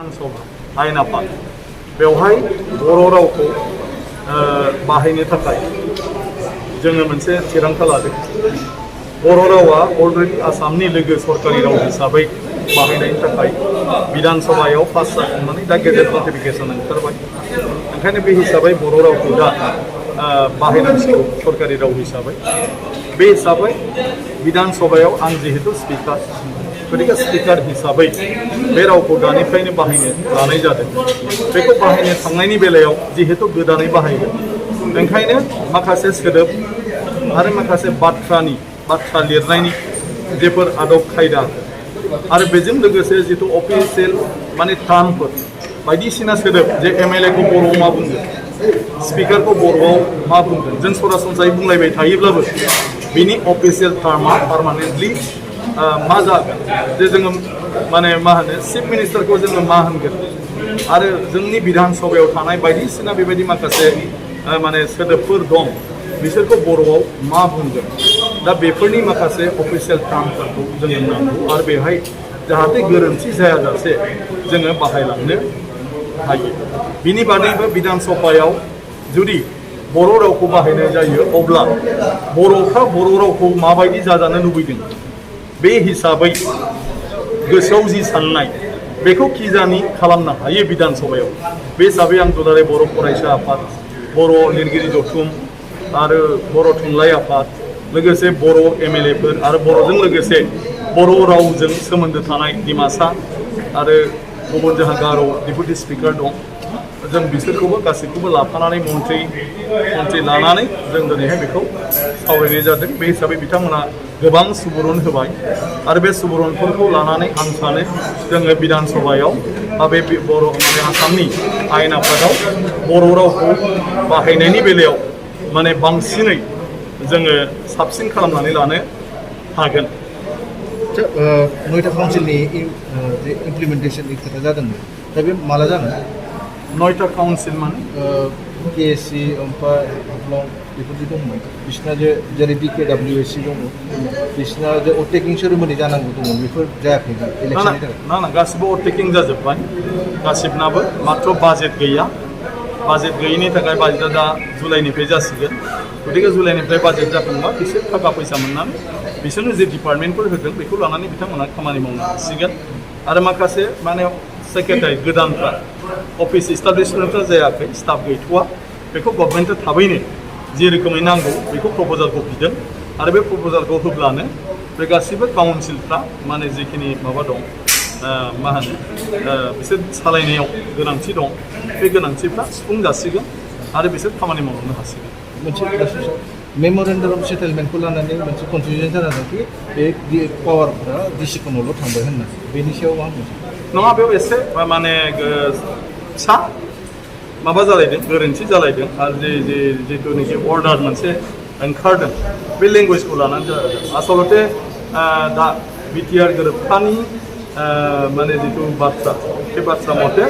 सभा आयेन आफाद बेवहाय बर' रावखौ बाहायनो थाखाय जोङो मोनसे थिरांथा लादों। बर' रावा अलरेडि आसामनि लोगो सरकारि राव हिसाबै बाहायनायनि थाखाय बिधान सभायाव पास जाखांनानै दा गेजेट नटिफिकेसन ओंखारबाय। ओंखायनो बे हिसाबै बर' रावखौ दा बाहायनांसिगौ सरकारि राव हिसाबै। बे हिसाबै बिधान सभायाव आं जिहेतु स्पिकार, गतिके स्पिकार हिसाबै बे रावखौ दानिफ्रायनो बाहायनो लानाय जादों। बेखौ बाहायनो थांनायनि बेलायाव जिहेतु गोदानै बाहायगोन, ओंखायनो माखासे सोदोब आरो माखासे बाथ्रा लिरनायनि जेफोर आदब खायदा आरो बेजों लोगोसे जितु अफिसियेल माने टार्मफोर बायदिसिना सोदोब जे एमएलए को बर'आव मा बुंगोन, स्पिकार को बर'आव मा बुंगोन, जों सरासनस्रायै बुंलायबाय थायोब्लाबो बिनि अफिसियेल टार्मा पार्मानेन्टलि मा जागोन, जे जोङो माने मा होनो चिफ मिनिस्टारखौ जोङो मा होनगोन आरो जोंनि बिधान सभायाव थानाय बायदिसिना बेबायदि माखासे माने सोदोबफोर दं, बिसोरखौ बर'आव मा बुंगोन। दा बेफोरनि माखासे अफिसियेल टार्मफोरखौ जोङो नांगौ आरो बेवहाय जाहाथे गोरोन्थि जायाजासे जोङो बाहायलांनो हायो। बिनि बादैबो बिधान सभायाव जुदि बर' रावखौ बाहायनाय जायो अब्ला बर'फ्रा बर' रावखौ माबायदि जाजानो लुबैदों बे हिसाबै गोसोआव जि साननाय बेखौ खिजानि खालामनो हायो बिधान सभायाव। बे हिसाबै आं दुलाराय बर' फरायसा आफाद, बर' लिरगिरि जथुम आरो बर' थुनलाइ आफाद, लोगोसे बर' एमएलएफोर आरो बर'जों लोगोसे बर' रावजों सोमोन्दो थानाय डिमासा आरो गुबुन जोंहा गार' डेपुटि स्पिकार दं, जों बिसोरखौबो गासैखौबो लाफानानै मन्थ्रि लानानै जों दिनैहाय बेखौ सावरायनाय जादों। बे हिसाबै बिथांमोना गोबां सुबुरुन होबाय आरो बे सुबुरुनफोरखौ लानानै आं सानो जोङो बिधान सभायाव बे बर' माने आसामनि आयेन आफादाव बर' रावखौ बाहायनायनि बेलायाव माने बांसिनै जोङो साबसिन खालामनानै लानो हागोन। नयथा काउन्सिलनि जे इमप्लिमेन्टेसननि खोथा जादोंमोन, दा बे माला जागोन? नयथा काउन्सिल माने केएससि ओमफ्राय बेफोरदि दंमोन, बिसिना जेरै BKWSC दङ, बिसिना जे अटेकिं सेरेमनि जानांगौ दंमोन, बेफोर जायाखै इलेक्सननि थाखाय? ना गासिबो अटेकिं जाजोब्बाय गासिबनाबो, माथ्र बाजेट गैया। बाजेट गैयिनि थाखाय बाजेटआ दा जुलाइनिफ्राय जासिगोन। गतिके जुलाइनिफ्राय बाजेट जाखांबा बिसोर थाखा फैसा मोननानै बिसोरनो जे डिपार्टमेन्टफोर होदों बेखौ लानानै बिथांमोना खामानि मावनो हासिगोन। आरो माखासे माने सेक्रेटारि गोदानफ्रा अफिस इस्टाब्लिशमेन्टफ्रा जायाखै, स्टाफ गैथ'वा, बेखौ गभर्नमेन्टआ थाबैनो जे रोखोमै नांगौ बेखौ प्रप'जालखौ बिदों आरो बे प्रप'जालखौ होब्लानो बे गासिबो काउन्सिलफ्रा माने जिखिनि माबा दं मा होनो बिसोर सालायनायाव गोनांथि दं, बे गोनांथिफ्रा सुफुं जासिगोन आरो बिसोर खामानि मावलांनो हासिगोन। मोनसे मेम'रेन्डाम अफ सेटेलमेन्टखौ लानानै मोनसे कनफिउजन जाना दं कि बे पावारफोरा डिसिखनावल' थांबाय होनना, बेनि सायाव मा होनो? नङा, बेयाव एसे माने फिसा माबा जालायदों, गोरोन्थि जालायदों आरो जिथुनाखि अर्डार मोनसे ओंखारदों बे लेंगुवेजखौ लानानै जादों। आसलते दा बिटिआर गोरोबथानि माने जिथु बाथ्रा, बे बाथ्रा मथे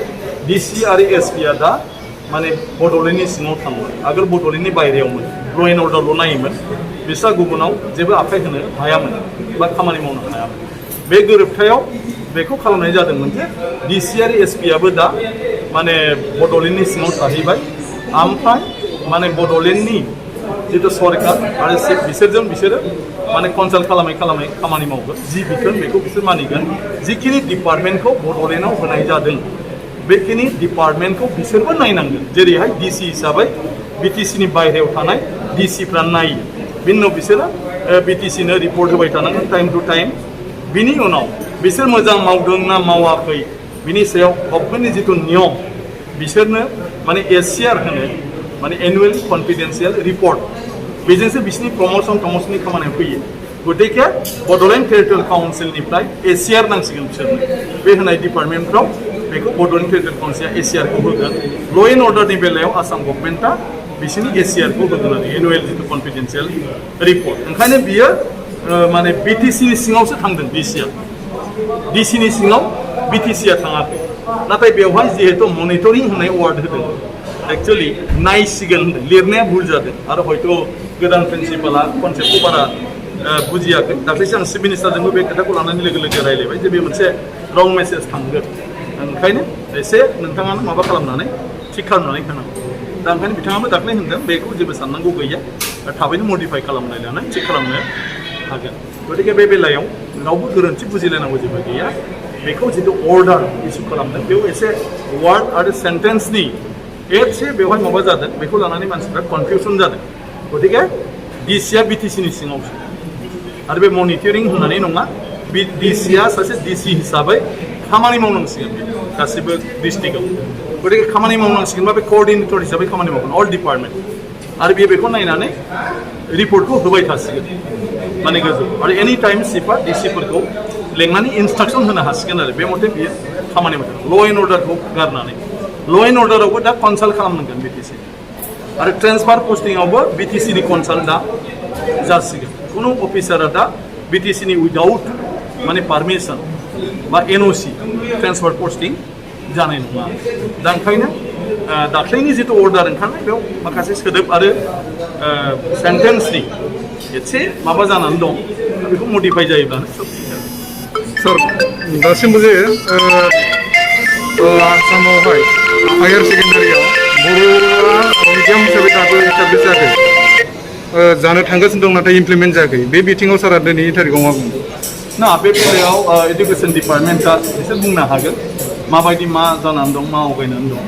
डिसि आरो एसपिआ दा माने बड'लेण्डनि सिङाव थांबाय। आगोल बड'लेण्डनि बायहेरायावमोन, ल' एन्ड अर्डारल' नायोमोन, बिस्रा गुबुनाव जेबो आखाइ होनो हायामोन बा खामानि मावनो हायामोन। बे गोरोबथायाव बेखौ खालामनाय जादोंमोन जे डिसि आरो एसपिआबो दा माने बड'लेण्डनि सिङाव थाहैबाय, ओमफ्राय माने बड'लेण्डनि जितु सरकार आरो बिसोरो माने कनसाल्ट खालामै खामानि मावगोन। जि बिथोन बेखौ बिसोर मानिगोन। जिखिनि डिपार्टमेन्टखौ बड'लेण्डआव होनाय जादों बेखिनि डिपार्टमेन्टखौ बिसोरबो नायनांगोन। जेरैहाय डिसि हिसाबै बिटिसिनि बायहेरायाव थानाय डिसिफ्रा नायो, बिनि उनाव बिसोरो बिटिसिनो रिपर्ट होबाय थानांगोन टाइम टु टाइम। बिनि उनाव बिसोर मोजां मावदों ना मावाखै बिनि सायाव गभर्नमेन्टनि जितु नियम, बिसोरनो माने एसिआर होनो, माने एनुवेल कन्फिडेन्सियेल रिपर्ट, बेजोंसो बिसोरनि प्रमसननि खामानियाव फैयो। गतिके बड'लेण्ड टेरिटरियेल काउन्सिलनिफ्राय एसिआर नांसिगोन बिसोरनो। बे होनाय डिपार्टमेन्टफ्राव बेखौ बड'लेण्ड टेरिटरियेल काउन्सिला एसिआरखौ होगोन। ल' एन्ड अर्डारनि बेलायाव आसाम गभर्नमेन्टआ बिसोरनि एसिआरखौ होगोन आरो एनुवेल जितु कन्फिडेन्सियेल रिपर्ट। ओंखायनो बियो माने बिटिसिनि सिङावसो थांदों डिसिआ, डिसिनि सिङाव बिटिसिआ थाङाखै। नाथाय बेवहाय जिहेतु मनिटरिं होनाय वार्ड होदों, एक्चुअलि नायसिगोन होनदों, लिरनाया भुल जादों आरो हयथ' गोदान प्रिन्सिपाला कनसेप्टखौ बारा बुजियाखै। दाख्लैसो आं चिफ मिनिस्टारजोंबो बे खोथाखौ लानानै लोगो रायलायबाय जे बे मोनसे रं मेसेज थांगोन। ओंखायनो एसे नोंथाङानो माबा खालामनानै थिग खालामनानै होनांगौ दा ओंखायनो बिथाङाबो दाख्लै होनदों बेखौ जेबो साननांगौ गैया थाबैनो मडिफाइ खालामलायनानै थिग खालामनो हागोन गतिके बे बेलायाव रावबो गोरोन्थि बुजिलायनांगौ जेबो गैया बेखौ जितु अर्डार इस्यु खालामदों बेयाव एसे वार्ड आरो सेन्टेन्सनि एसे बेवहाय माबा जादों बेखौ लानानै मानसिफ्रा कनफिउसन जादों गतिके डिसिआ बिटिसिनि सिङावसो आरो बे मनिटरिं होननानै नङा डिसिआ सासे डिसि हिसाबै खामानि मावनांसिगोन गासिबो डिस्ट्रिक्टआव गतिके खामानि मावनांसिगोनबा बे कअर्डिनेटर हिसाबै खामानि मावगोन अल डिपार्टमेन्ट आरो बेयो बेखौ नायनानै रिपर्टखौ होबाय थासिगोन माने गोजौ आरो एनि टाइम चिफआ डिसिफोरखौ लेंनानै इन्सट्राक्सन होनो हासिगोन आरो बे मथे बियो खामानि मावगोन ल' एन्ड अर्डारखौ गारनानै ल' एन्ड अर्डारावबो दा कनसाल्ट खालामनांगोन बिटिसि आरो ट्रेन्सफार पस्टिंआवबो बिटिसिनि कनसाल्ट दा जासिगोन कुनु अफिसारा दा बिटिसिनि उइदाउट माने पारमिसन बा एनअसि ट्रेन्सफार पस्टिं जानाय नङा दा ओंखायनो दाख्लैनि जितु अर्डार ओंखारनाय बेयाव माखासे सोदोब आरो सेन्टेन्सनि एसे माबा जानानै दं बेखौ मडिफाइ जायोब्लानो सब थिग जागोन सार दासिमबो जे आसामावहाय हायार सेकेन्डारियाव बर'आ मिडियाम हिसाबै दाबो एस्टाब्लिश जायाखै जानो थांगासिनो दं नाथाय इमप्लिमेन्ट जायाखै बे बिथिङाव सारा दिनैनि थारिखआव मा बुङो ना बे बेलायाव एडुकेसन डिपार्टमेन्टआ बिसोर बुंनो हागोन माबायदि मा जानानै दं मा आवगायनानै दं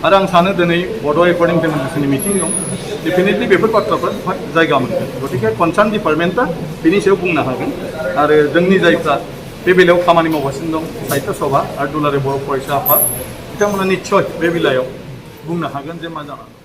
आरो आं सानो दिनै बड' एकार्डिं डेम'क्रेसिनि मिटिं दं डेफिनेटलि बेफोर बाथ्राफ्रा जायगा मोनगोन गतिके कनसार्न डिपार्टमेन्टआ बिनि सायाव बुंनो हागोन आरो जोंनि जायफ्रा बे बेलायाव खामानि मावगासिनो दं साहित्य सभा आरो दुलाराय बर' फरायसा आफाद बिथांमोना निस्सय बे बेलायाव बुंनो हागोन जे मा जानानै